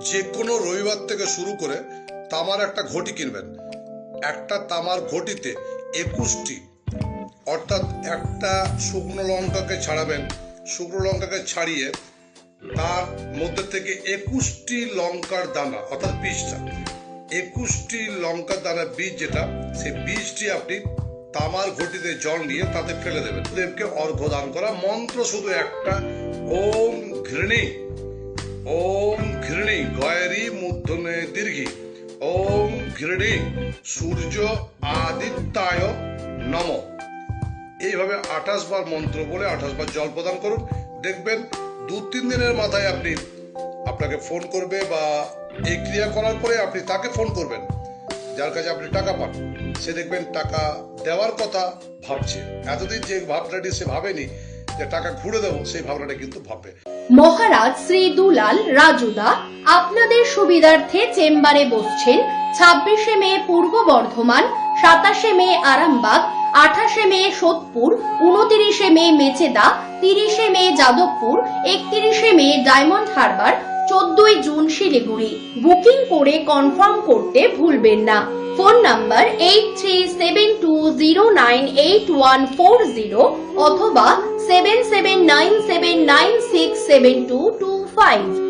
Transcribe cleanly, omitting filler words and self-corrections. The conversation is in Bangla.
যে কোনো রবিবার থেকে শুরু করে তামার একটা ঘটি কিনবেন। একটা তামার ঘটিতে 21টি, অর্থাৎ একটা শুকনো লঙ্কাকে ছাড়াবেন, শুকনো লঙ্কাকে ছাড়িয়ে তার মধ্যে থেকে 21টি লঙ্কার দানা, অর্থাৎ বীজটা, 21টি লঙ্কার দানা বীজ যেটা, সেই বীজটি আপনি তামার ঘটিতে জল নিয়ে তাতে ফেলে দেবেন। দেবকে অর্ঘ্য দান করা মন্ত্র শুধু একটা, ওম ঘৃণী, ওম ঘৃণী গয়েরী মূর্ধন্যে দীর্ঘী, ওম ঘৃণী সূর্য আদিত্যায় নম। এইভাবে 28 বার মন্ত্র বলে 28 বার জল প্রদান করুন। দেখবেন 2-3 দিনের মাথায় আপনাকে ফোন করবে, বা এই ক্রিয়া করার পরে আপনি তাকে ফোন করবেন যার কাছে আপনি টাকা পান। সে দেখবেন টাকা দেওয়ার কথা ভাবছে। এতদিন যে ভাবনাটি সে ভাবেনি যে টাকা ঘুরে দেবো, সেই ভাবনাটা কিন্তু ভাববে। মহারাজ শ্রী দুলাল রাজুদা আপনাদের সুবিধার্থে চেম্বারে বসছেন 26শে মে পূর্ব বর্ধমান, 27শে মে আরামবাগ, 28শে মে সোদপুর, 29শে মে মেচেদা, 30শে মে যাদবপুর, 31শে মে ডায়মন্ড হারবার, 14ই জুন শিলিগুড়ি। বুকিং করে কনফার্ম করতে ভুলবেন না। ফোন নাম্বার 8372098140 অথবা 7797967225।